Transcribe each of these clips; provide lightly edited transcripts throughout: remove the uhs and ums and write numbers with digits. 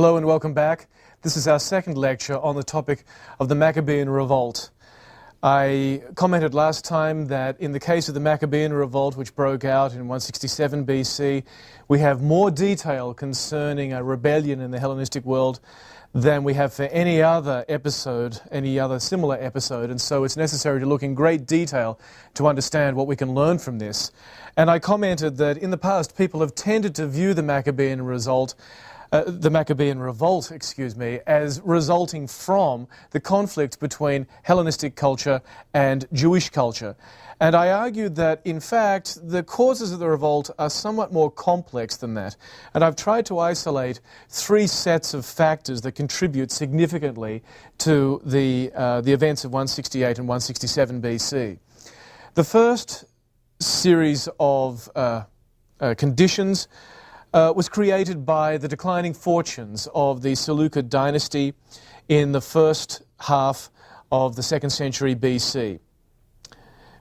Hello and welcome back. This is our second lecture on the topic of the Maccabean Revolt. I commented last time that in the case of the Maccabean Revolt, which broke out in 167 BC, we have more detail concerning a rebellion in the Hellenistic world than we have for any other episode, any other similar episode, and so it's necessary to look in great detail to understand what we can learn from this. And I commented that in the past people have tended to view the Maccabean Revolt, as resulting from the conflict between Hellenistic culture and Jewish culture. And I argued that, in fact, the causes of the revolt are somewhat more complex than that. And I've tried to isolate three sets of factors that contribute significantly to the events of 168 and 167 BC. The first series of conditions was created by the declining fortunes of the Seleucid dynasty in the first half of the 2nd century BC.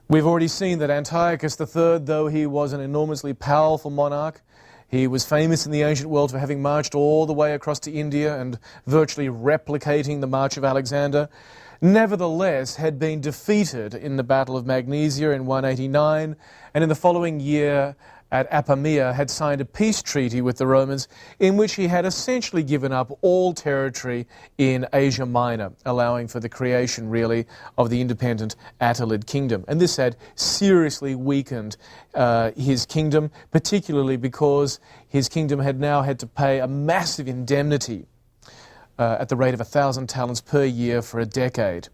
We've already seen that Antiochus III, though he was an enormously powerful monarch, he was famous in the ancient world for having marched all the way across to India and virtually replicating the March of Alexander, nevertheless had been defeated in the Battle of Magnesia in 189, and in the following year at Apamea had signed a peace treaty with the Romans in which he had essentially given up all territory in Asia Minor, allowing for the creation, really, of the independent Attalid kingdom. And this had seriously weakened his kingdom, particularly because his kingdom had now had to pay a massive indemnity at the rate of 1,000 talents per year for a decade.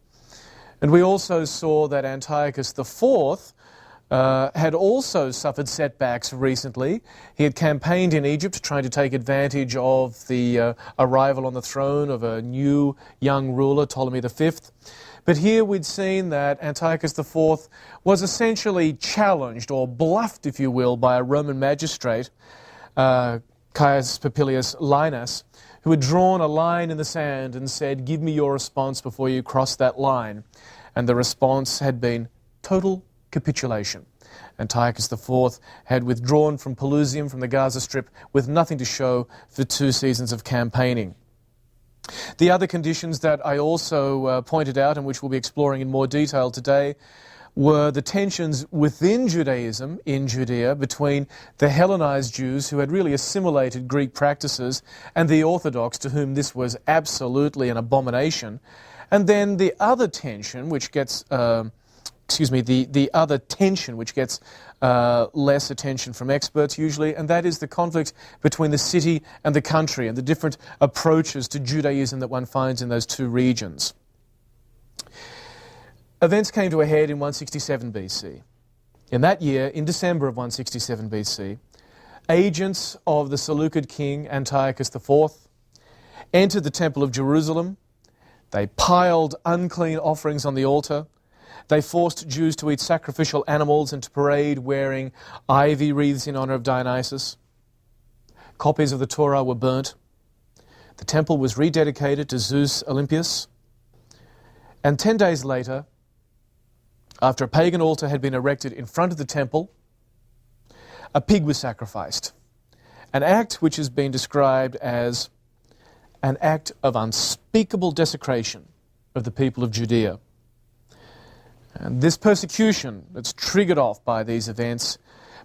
And we also saw that Antiochus IV had also suffered setbacks recently. He had campaigned in Egypt trying to take advantage of the arrival on the throne of a new young ruler, Ptolemy V. But here we'd seen that Antiochus IV was essentially challenged, or bluffed, if you will, by a Roman magistrate, Caius Popilius Linus, who had drawn a line in the sand and said, "Give me your response before you cross that line." And the response had been total capitulation. Antiochus IV had withdrawn from Pelusium, from the Gaza Strip, with nothing to show for 2 seasons of campaigning. The other conditions that I also pointed out, and which we'll be exploring in more detail today, were the tensions within Judaism in Judea between the Hellenized Jews, who had really assimilated Greek practices, and the Orthodox, to whom this was absolutely an abomination. And then the other tension, which gets the other tension which gets less attention from experts usually, and that is the conflict between the city and the country and the different approaches to Judaism that one finds in those two regions. Events came to a head in 167 BC. In that year, in December of 167 BC, agents of the Seleucid king Antiochus IV entered the Temple of Jerusalem. They piled unclean offerings on the altar. They forced Jews to eat sacrificial animals and to parade wearing ivy wreaths in honor of Dionysus. Copies of the Torah were burnt. The temple was rededicated to Zeus Olympius. And 10 days later, after a pagan altar had been erected in front of the temple, a pig was sacrificed. An act which has been described as an act of unspeakable desecration of the people of Judea. And this persecution that's triggered off by these events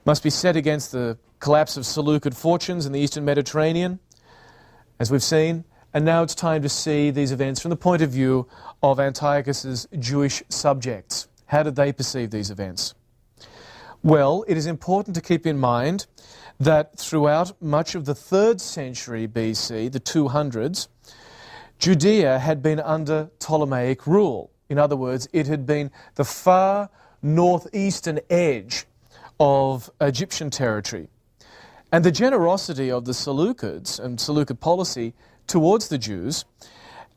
must be set against the collapse of Seleucid fortunes in the Eastern Mediterranean, as we've seen, and now it's time to see these events from the point of view of Antiochus's Jewish subjects. How did they perceive these events? Well, it is important to keep in mind that throughout much of the 3rd century BC, the 200s, Judea had been under Ptolemaic rule. In other words, it had been the far northeastern edge of Egyptian territory. And the generosity of the Seleucids and Seleucid policy towards the Jews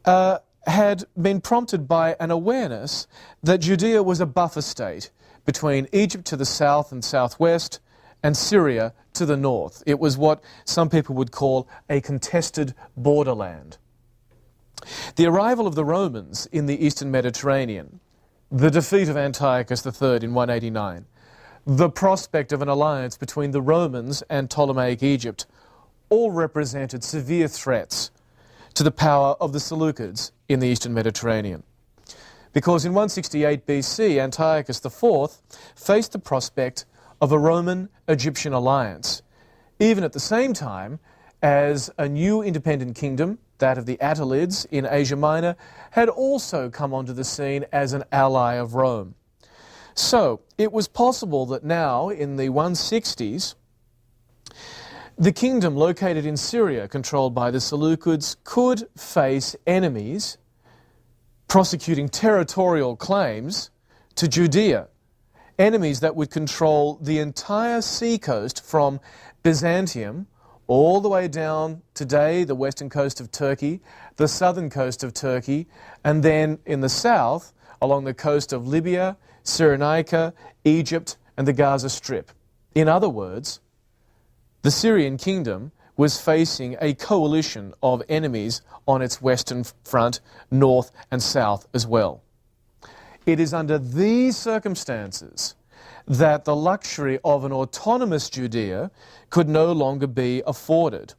had been prompted by an awareness that Judea was a buffer state between Egypt to the south and southwest and Syria to the north. It was what some people would call a contested borderland. The arrival of the Romans in the Eastern Mediterranean, the defeat of Antiochus III in 189, the prospect of an alliance between the Romans and Ptolemaic Egypt all represented severe threats to the power of the Seleucids in the eastern Mediterranean. Because in 168 BC, Antiochus IV faced the prospect of a Roman-Egyptian alliance, even at the same time as a new independent kingdom, that of the Attalids in Asia Minor, had also come onto the scene as an ally of Rome. So it was possible that now, in the 160s, the kingdom located in Syria, controlled by the Seleucids, could face enemies prosecuting territorial claims to Judea, enemies that would control the entire seacoast from Byzantium all the way down today the western coast of Turkey, the southern coast of Turkey, and then in the south along the coast of Libya, Cyrenaica, Egypt, and the Gaza Strip. In other words, the Syrian kingdom was facing a coalition of enemies on its western front, north and south as well. It is under these circumstances that the luxury of an autonomous Judea could no longer be afforded.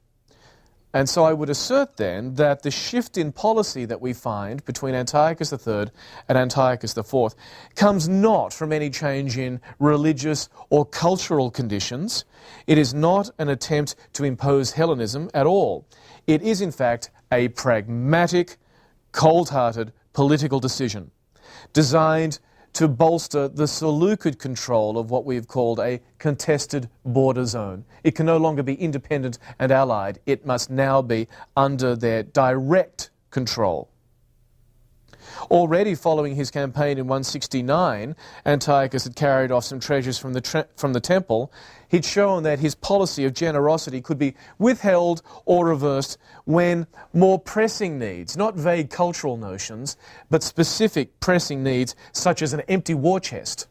And so I would assert then that the shift in policy that we find between Antiochus III and Antiochus IV comes not from any change in religious or cultural conditions. It is not an attempt to impose Hellenism at all. It is in fact a pragmatic, cold-hearted political decision designed to bolster the Seleucid control of what we have called a contested border zone. It can no longer be independent and allied. It must now be under their direct control. Already following his campaign in 169, Antiochus had carried off some treasures from the temple. He'd shown that his policy of generosity could be withheld or reversed when more pressing needs, not vague cultural notions, but specific pressing needs such as an empty war chest,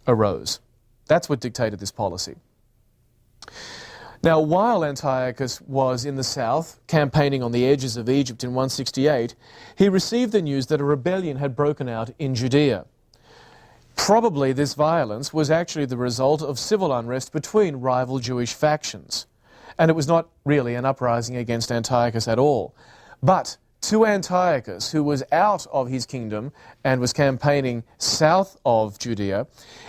arose. That's what dictated this policy. Now, while Antiochus was in the south, campaigning on the edges of Egypt in 168, he received the news that a rebellion had broken out in Judea. Probably this violence was actually the result of civil unrest between rival Jewish factions. And it was not really an uprising against Antiochus at all. But to Antiochus, who was out of his kingdom and was campaigning south of Judea,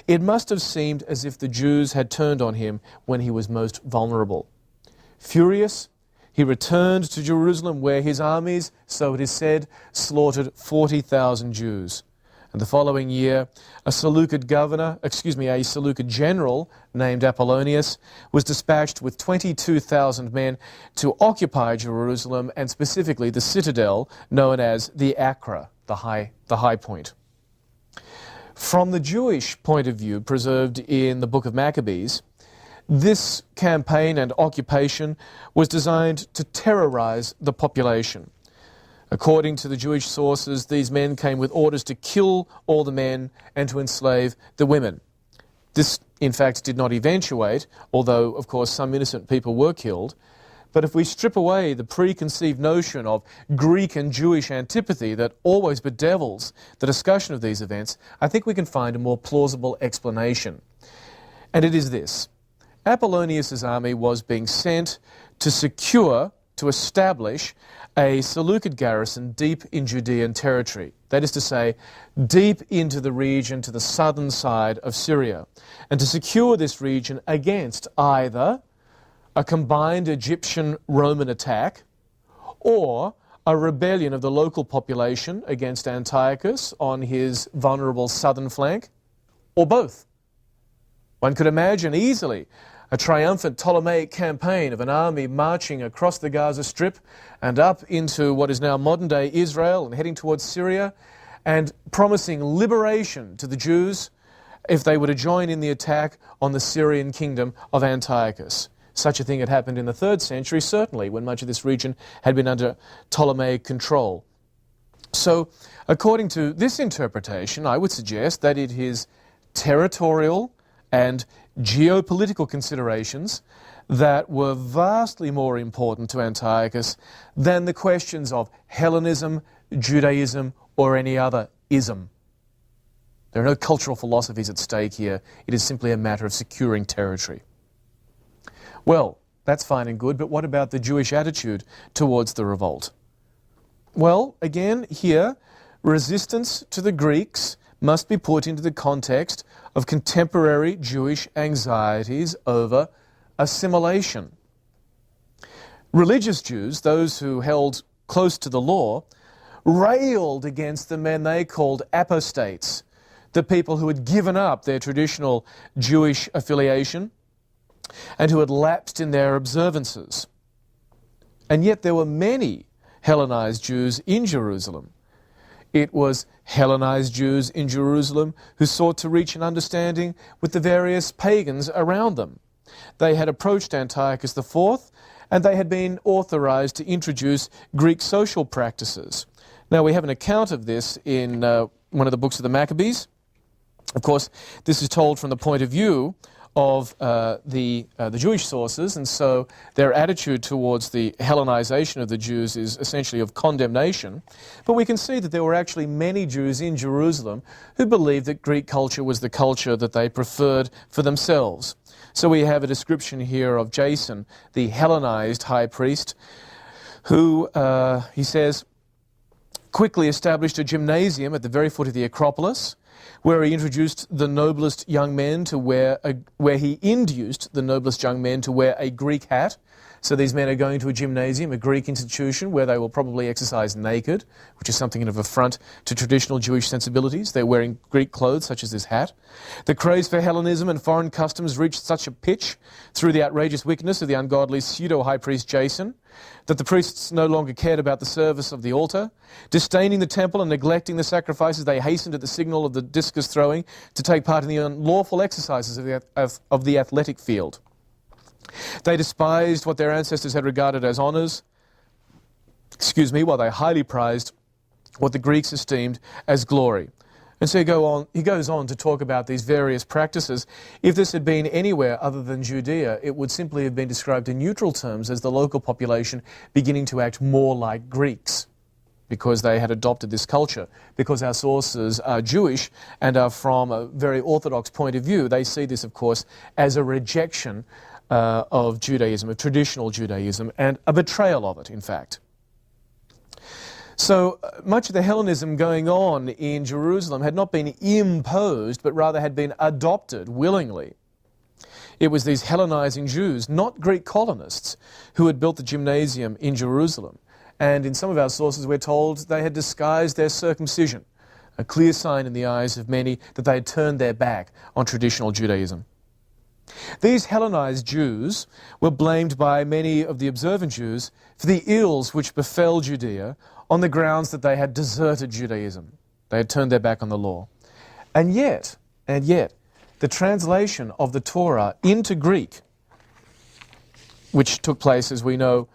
it must have seemed as if the Jews had turned on him when he was most vulnerable. Furious, he returned to Jerusalem where his armies, so it is said, slaughtered 40,000 Jews. And the following year, a Seleucid general named Apollonius was dispatched with 22,000 men to occupy Jerusalem and specifically the citadel known as the Acra, the high point. From the Jewish point of view preserved in the book of Maccabees, this campaign and occupation was designed to terrorize the population. According to the Jewish sources, these men came with orders to kill all the men and to enslave the women. This, in fact, did not eventuate, although, of course, some innocent people were killed. But if we strip away the preconceived notion of Greek and Jewish antipathy that always bedevils the discussion of these events, I think we can find a more plausible explanation. And it is this. Apollonius' army was being sent to establish a Seleucid garrison deep in Judean territory. That is to say, deep into the region to the southern side of Syria. And to secure this region against either a combined Egyptian-Roman attack or a rebellion of the local population against Antiochus on his vulnerable southern flank, or both. One could imagine easily a triumphant Ptolemaic campaign of an army marching across the Gaza Strip and up into what is now modern-day Israel and heading towards Syria and promising liberation to the Jews if they were to join in the attack on the Syrian kingdom of Antiochus. Such a thing had happened in the 3rd century, certainly, when much of this region had been under Ptolemaic control. So, according to this interpretation, I would suggest that it is territorial and geopolitical considerations that were vastly more important to Antiochus than the questions of Hellenism, Judaism, or any other ism. There are no cultural philosophies at stake here. It is simply a matter of securing territory. Well, that's fine and good, but what about the Jewish attitude towards the revolt? Well, again, here, resistance to the Greeks must be put into the context of contemporary Jewish anxieties over assimilation. Religious Jews, those who held close to the law, railed against the men they called apostates, the people who had given up their traditional Jewish affiliation and who had lapsed in their observances. And yet there were many Hellenized Jews in Jerusalem. It was Hellenized Jews in Jerusalem who sought to reach an understanding with the various pagans around them. They had approached Antiochus IV, and they had been authorized to introduce Greek social practices. Now, we have an account of this in one of the books of the Maccabees. Of course, this is told from the point of view of the Jewish sources, and so their attitude towards the Hellenization of the Jews is essentially of condemnation. But we can see that there were actually many Jews in Jerusalem who believed that Greek culture was the culture that they preferred for themselves. So we have a description here of Jason, the Hellenized high priest, who, he says, quickly established a gymnasium at the very foot of the Acropolis, where he introduced the noblest young men to where he induced the noblest young men to wear a Greek hat. So these men are going to a gymnasium, a Greek institution, where they will probably exercise naked, which is something of an affront to traditional Jewish sensibilities. They're wearing Greek clothes, such as this hat. The craze for Hellenism and foreign customs reached such a pitch through the outrageous wickedness of the ungodly pseudo-high priest Jason that the priests no longer cared about the service of the altar. Disdaining the temple and neglecting the sacrifices, they hastened at the signal of the discus throwing to take part in the unlawful exercises of the athletic field. They despised what their ancestors had regarded as honours, while they highly prized what the Greeks esteemed as glory. And so he goes on to talk about these various practices. If this had been anywhere other than Judea, it would simply have been described in neutral terms as the local population beginning to act more like Greeks, because they had adopted this culture. Because our sources are Jewish and are from a very orthodox point of view, they see this, of course, as a rejection of Judaism, of traditional Judaism, and a betrayal of it, in fact. So much of the Hellenism going on in Jerusalem had not been imposed, but rather had been adopted willingly. It was these Hellenizing Jews, not Greek colonists, who had built the gymnasium in Jerusalem. And in some of our sources we're told they had disguised their circumcision, a clear sign in the eyes of many that they had turned their back on traditional Judaism. These Hellenized Jews were blamed by many of the observant Jews for the ills which befell Judea on the grounds that they had deserted Judaism. They had turned their back on the law. And yet, the translation of the Torah into Greek, which took place, as we know,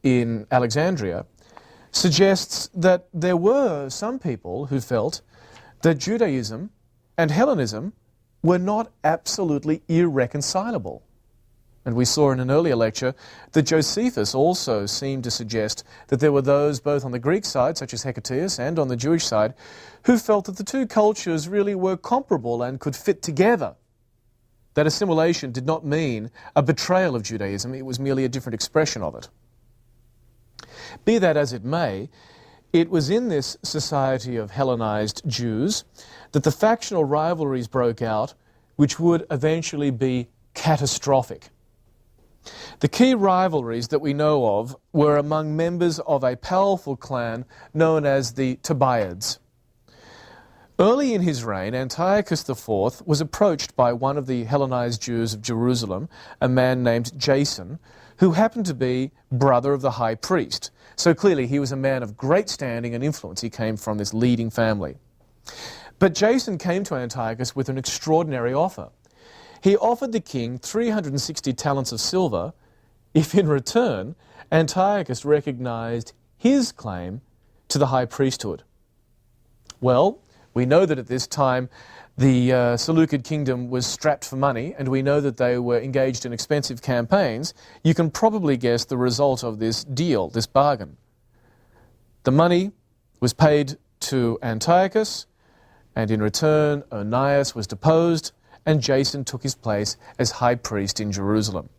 in Alexandria, suggests that there were some people who felt that Judaism and Hellenism were not absolutely irreconcilable. And we saw in an earlier lecture that Josephus also seemed to suggest that there were those both on the Greek side, such as Hecataeus, and on the Jewish side, who felt that the two cultures really were comparable and could fit together. That assimilation did not mean a betrayal of Judaism, it was merely a different expression of it. Be that as it may, it was in this society of Hellenized Jews that the factional rivalries broke out, which would eventually be catastrophic. The key rivalries that we know of were among members of a powerful clan known as the Tobiads. Early in his reign, Antiochus IV was approached by one of the Hellenized Jews of Jerusalem, a man named Jason, who happened to be brother of the high priest. So clearly he was a man of great standing and influence. He came from this leading family. But Jason came to Antiochus with an extraordinary offer. He offered the king 360 talents of silver if in return Antiochus recognized his claim to the high priesthood. Well, we know that at this time the Seleucid kingdom was strapped for money, and we know that they were engaged in expensive campaigns. You can probably guess the result of this deal, this bargain. The money was paid to Antiochus, and in return Onias was deposed, and Jason took his place as high priest in Jerusalem.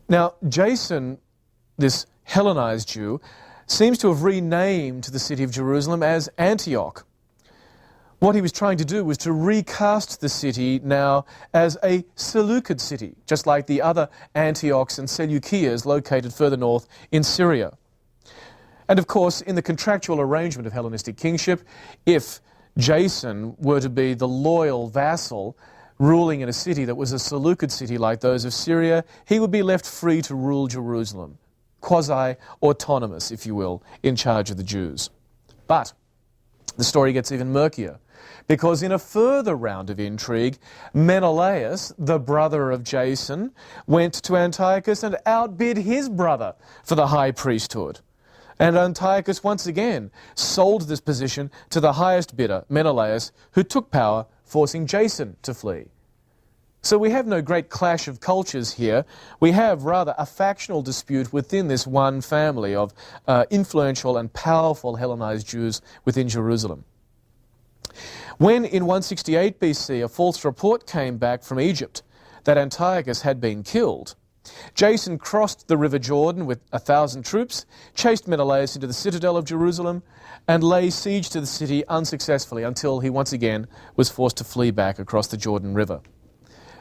Now, Jason, this Hellenized Jew, seems to have renamed the city of Jerusalem as Antioch. What he was trying to do was to recast the city now as a Seleucid city, just like the other Antiochs and Seleucias located further north in Syria. And of course, in the contractual arrangement of Hellenistic kingship, if Jason were to be the loyal vassal ruling in a city that was a Seleucid city like those of Syria, he would be left free to rule Jerusalem, quasi-autonomous, if you will, in charge of the Jews. But the story gets even murkier, because in a further round of intrigue, Menelaus, the brother of Jason, went to Antiochus and outbid his brother for the high priesthood. And Antiochus once again sold this position to the highest bidder, Menelaus, who took power, forcing Jason to flee. So we have no great clash of cultures here. We have rather a factional dispute within this one family of influential and powerful Hellenized Jews within Jerusalem. When in 168 BC a false report came back from Egypt that Antiochus had been killed, Jason crossed the river Jordan with 1,000 troops, chased Menelaus into the citadel of Jerusalem, and lay siege to the city unsuccessfully until he once again was forced to flee back across the Jordan River.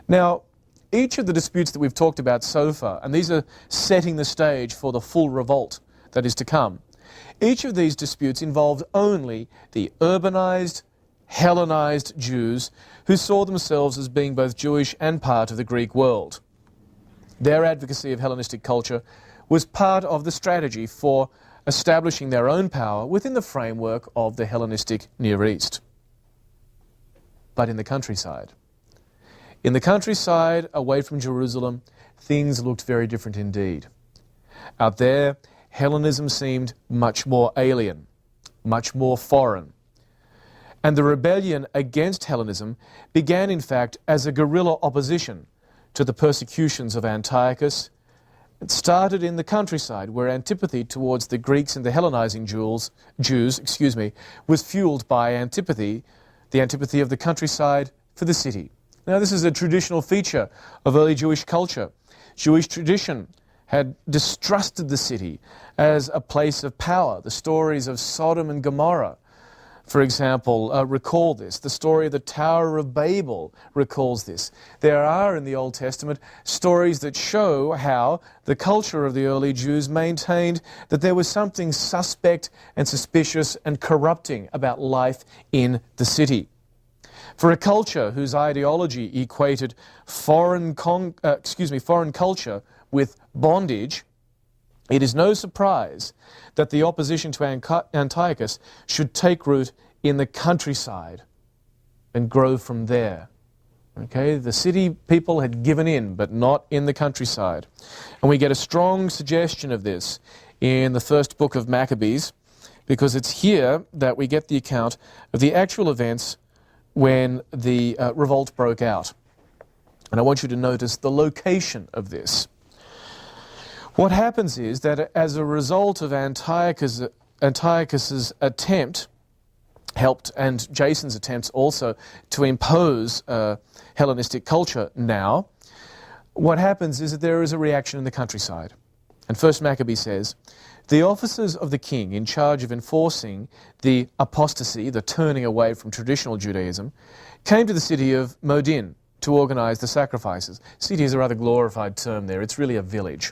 Now, each of the disputes that we've talked about so far, and these are setting the stage for the full revolt that is to come, each of these disputes involved only the urbanized, Hellenized Jews who saw themselves as being both Jewish and part of the Greek world. Their advocacy of Hellenistic culture was part of the strategy for establishing their own power within the framework of the Hellenistic Near East. But in the countryside, away from Jerusalem, things looked very different indeed. Out there, Hellenism seemed much more alien, much more foreign. And the rebellion against Hellenism began, in fact, as a guerrilla opposition to the persecutions of Antiochus. It started in the countryside, where antipathy towards the Greeks and the Hellenizing Jews, was fueled by the antipathy of the countryside for the city. Now, this is a traditional feature of early Jewish culture. Jewish tradition had distrusted the city as a place of power. The stories of Sodom and Gomorrah, for example, recall this. The story of the Tower of Babel recalls this. There are in the Old Testament stories that show how the culture of the early Jews maintained that there was something suspect and suspicious and corrupting about life in the city. For a culture whose ideology equated foreign culture with bondage, it is no surprise that the opposition to Antiochus should take root in the countryside and grow from there. Okay, the city people had given in, but not in the countryside. And we get a strong suggestion of this in the first book of Maccabees, because it's here that we get the account of the actual events when the revolt broke out. And I want you to notice the location of this. What happens is that as a result of Antiochus's attempt, helped, and Jason's attempts also, to impose Hellenistic culture now, what happens is that there is a reaction in the countryside. And first Maccabee says, the officers of the king in charge of enforcing the apostasy, the turning away from traditional Judaism, came to the city of Modin to organize the sacrifices. City is a rather glorified term there. It's really a village.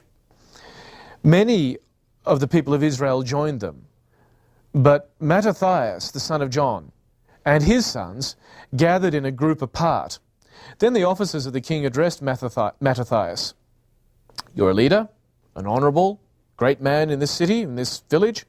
Many of the people of Israel joined them, but Mattathias, the son of John, and his sons gathered in a group apart. Then the officers of the king addressed Mattathias. You're a leader, an honorable, great man in this city, in this village,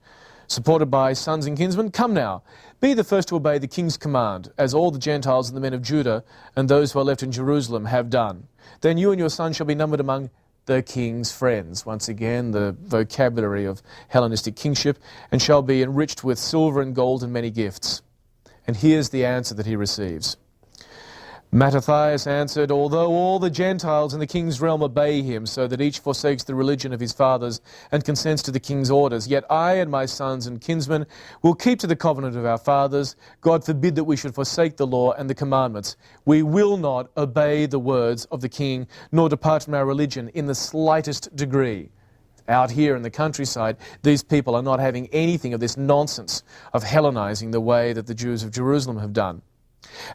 supported by sons and kinsmen. Come now, be the first to obey the king's command, as all the Gentiles and the men of Judah and those who are left in Jerusalem have done. Then you and your son shall be numbered among the king's friends. Once again, the vocabulary of Hellenistic kingship, and shall be enriched with silver and gold and many gifts. And here's the answer that he receives. Mattathias answered, although all the Gentiles in the king's realm obey him, so that each forsakes the religion of his fathers and consents to the king's orders, yet I and my sons and kinsmen will keep to the covenant of our fathers. God forbid that we should forsake the law and the commandments. We will not obey the words of the king, nor depart from our religion in the slightest degree. out here in the countryside, these people are not having anything of this nonsense of Hellenizing the way that the Jews of Jerusalem have done.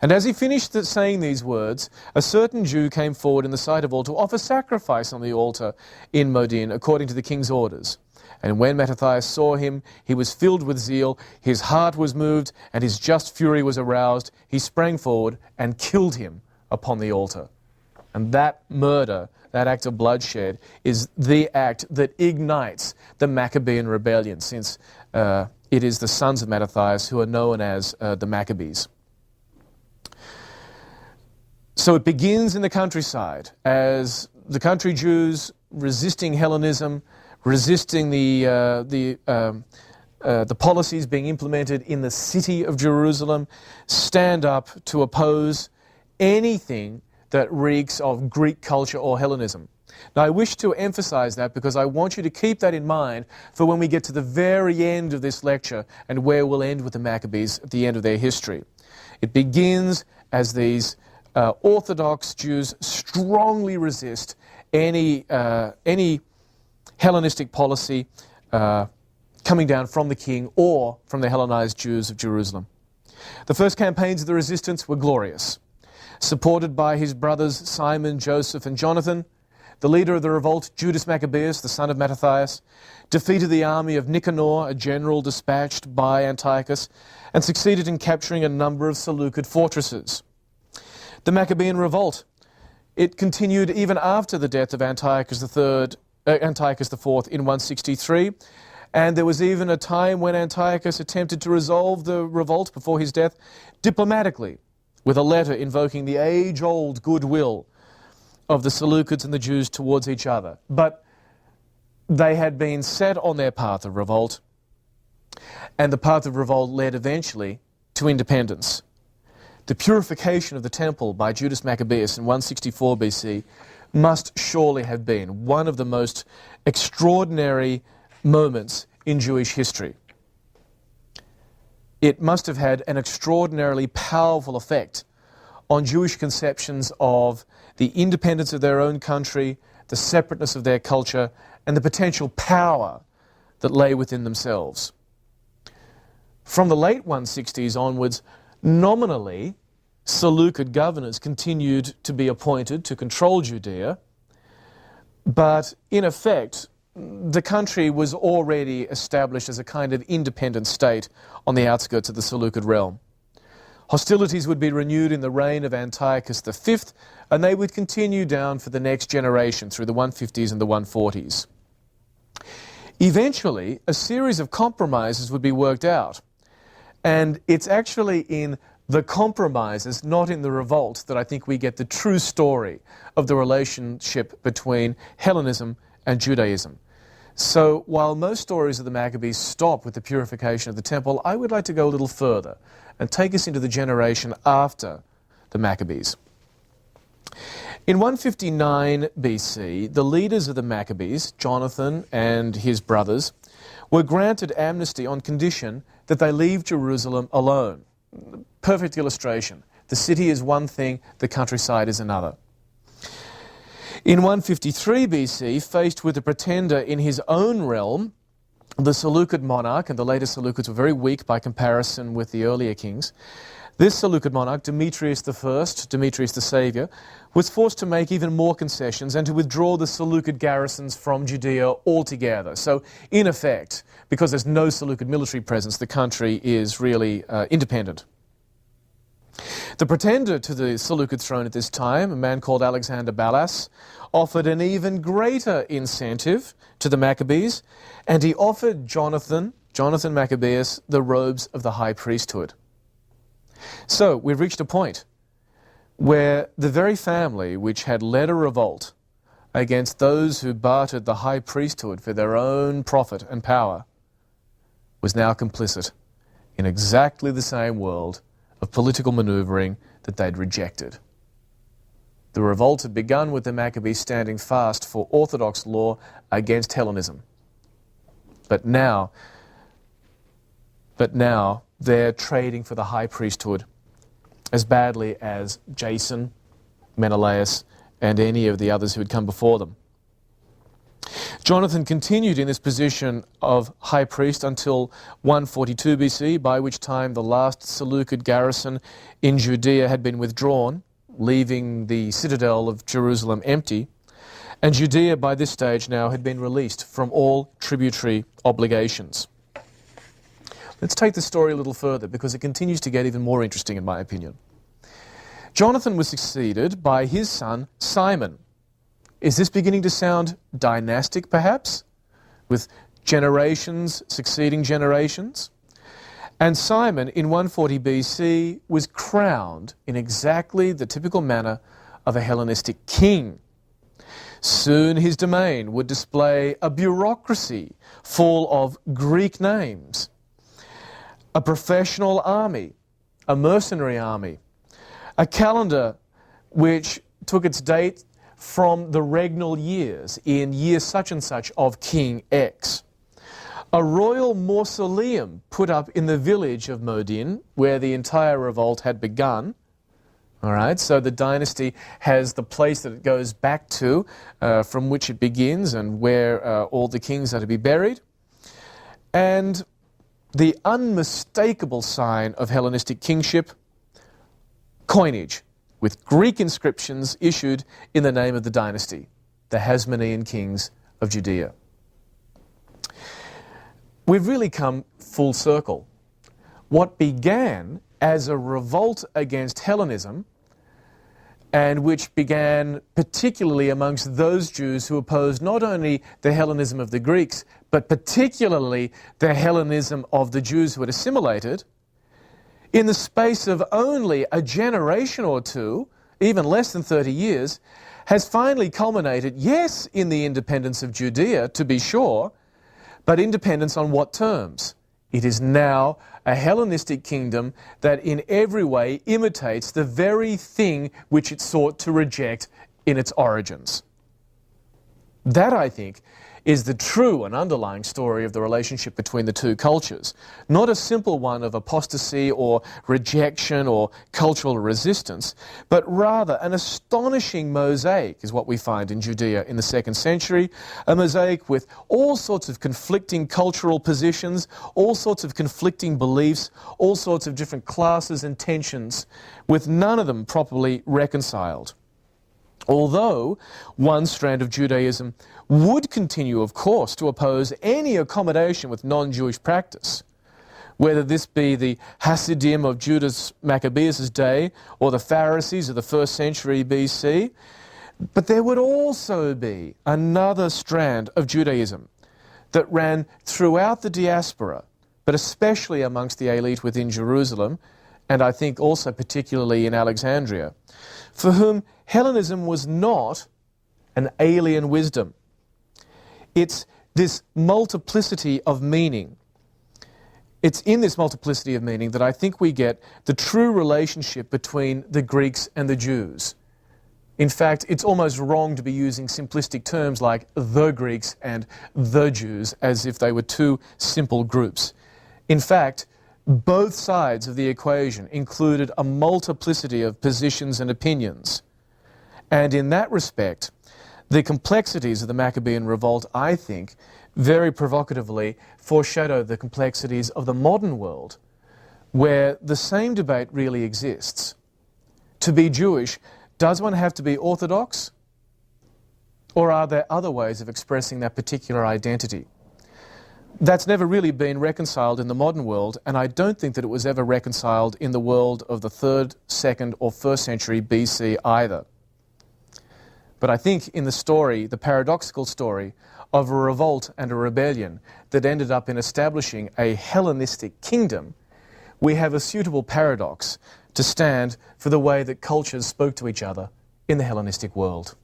And as he finished saying these words, a certain Jew came forward in the sight of all to offer sacrifice on the altar in Modin, according to the king's orders. And when Mattathias saw him, he was filled with zeal, his heart was moved, and his just fury was aroused. He sprang forward and killed him upon the altar. And that murder, that act of bloodshed, is the act that ignites the Maccabean rebellion, since it is the sons of Mattathias who are known as the Maccabees. So it begins in the countryside as the country Jews resisting Hellenism, resisting the policies being implemented in the city of Jerusalem, stand up to oppose anything that reeks of Greek culture or Hellenism. Now, I wish to emphasize that because I want you to keep that in mind for when we get to the very end of this lecture and where we'll end with the Maccabees at the end of their history. It begins as these Orthodox Jews strongly resist any Hellenistic policy coming down from the king or from the Hellenized Jews of Jerusalem. The first campaigns of the resistance were glorious. Supported by his brothers Simon, Joseph, and Jonathan, the leader of the revolt, Judas Maccabeus, the son of Mattathias, defeated the army of Nicanor, a general dispatched by Antiochus, and succeeded in capturing a number of Seleucid fortresses. The Maccabean revolt, it continued even after the death of Antiochus IV in 163, and there was even a time when Antiochus attempted to resolve the revolt before his death diplomatically, with a letter invoking the age-old goodwill of the Seleucids and the Jews towards each other. But they had been set on their path of revolt, and the path of revolt led eventually to independence. The purification of the temple by Judas Maccabeus in 164 BC must surely have been one of the most extraordinary moments in Jewish history. It must have had an extraordinarily powerful effect on Jewish conceptions of the independence of their own country, the separateness of their culture, and the potential power that lay within themselves. From the late 160s onwards, nominally, Seleucid governors continued to be appointed to control Judea, but in effect, the country was already established as a kind of independent state on the outskirts of the Seleucid realm. Hostilities would be renewed in the reign of Antiochus V, and they would continue down for the next generation through the 150s and the 140s. Eventually, a series of compromises would be worked out, and it's actually in the compromises, not in the revolt, that I think we get the true story of the relationship between Hellenism and Judaism. So while most stories of the Maccabees stop with the purification of the temple, I would like to go a little further and take us into the generation after the Maccabees. In 159 BC, the leaders of the Maccabees, Jonathan and his brothers, were granted amnesty on condition that they leave Jerusalem alone. Perfect illustration. The city is one thing, the countryside is another. In 153 BC, faced with a pretender in his own realm, the Seleucid monarch, and the later Seleucids were very weak by comparison with the earlier kings, this Seleucid monarch, Demetrius I, Demetrius the Saviour, was forced to make even more concessions and to withdraw the Seleucid garrisons from Judea altogether. So, in effect, because there's no Seleucid military presence, the country is really independent. The pretender to the Seleucid throne at this time, a man called Alexander Ballas, offered an even greater incentive to the Maccabees, and he offered Jonathan Maccabeus, the robes of the high priesthood. So we've reached a point where the very family which had led a revolt against those who bartered the high priesthood for their own profit and power was now complicit in exactly the same world of political maneuvering that they'd rejected. The revolt had begun with the Maccabees standing fast for orthodox law against Hellenism. But now they're trading for the high priesthood as badly as Jason, Menelaus, and any of the others who had come before them. Jonathan continued in this position of high priest until 142 BC, by which time the last Seleucid garrison in Judea had been withdrawn, leaving the citadel of Jerusalem empty. And Judea by this stage now had been released from all tributary obligations. Let's take the story a little further because it continues to get even more interesting in my opinion. Jonathan was succeeded by his son Simon. Is this beginning to sound dynastic perhaps? With generations succeeding generations? And Simon in 140 BC was crowned in exactly the typical manner of a Hellenistic king. Soon his domain would display a bureaucracy full of Greek names, a professional army, a mercenary army, a calendar which took its date from the regnal years in year such and such of King X. A royal mausoleum put up in the village of Modin, where the entire revolt had begun. All right, so the dynasty has the place that it goes back to, from which it begins and where all the kings are to be buried. And the unmistakable sign of Hellenistic kingship, coinage, with Greek inscriptions issued in the name of the dynasty, the Hasmonean kings of Judea. We've really come full circle. What began as a revolt against Hellenism, and which began particularly amongst those Jews who opposed not only the Hellenism of the Greeks, but particularly the Hellenism of the Jews who had assimilated, in the space of only a generation or two, even less than 30 years, has finally culminated, yes, in the independence of Judea, to be sure, but independence on what terms? It is now a Hellenistic kingdom that in every way imitates the very thing which it sought to reject in its origins. That, I think, is the true and underlying story of the relationship between the two cultures. Not a simple one of apostasy or rejection or cultural resistance, but rather an astonishing mosaic is what we find in Judea in the 2nd century, a mosaic with all sorts of conflicting cultural positions, all sorts of conflicting beliefs, all sorts of different classes and tensions, with none of them properly reconciled. Although one strand of Judaism would continue, of course, to oppose any accommodation with non-Jewish practice, whether this be the Hasidim of Judas Maccabeus' day or the Pharisees of the 1st century BC, but there would also be another strand of Judaism that ran throughout the diaspora, but especially amongst the elite within Jerusalem, and I think also particularly in Alexandria, for whom Hellenism was not an alien wisdom. It's this multiplicity of meaning. It's in this multiplicity of meaning that I think we get the true relationship between the Greeks and the Jews. In fact, it's almost wrong to be using simplistic terms like the Greeks and the Jews as if they were two simple groups. In fact, both sides of the equation included a multiplicity of positions and opinions. And in that respect, the complexities of the Maccabean revolt, I think, very provocatively foreshadow the complexities of the modern world, where the same debate really exists. To be Jewish, does one have to be Orthodox? Or are there other ways of expressing that particular identity? That's never really been reconciled in the modern world, and I don't think that it was ever reconciled in the world of the 3rd, 2nd, or 1st century BC either. But I think in the story, the paradoxical story of a revolt and a rebellion that ended up in establishing a Hellenistic kingdom, we have a suitable paradox to stand for the way that cultures spoke to each other in the Hellenistic world.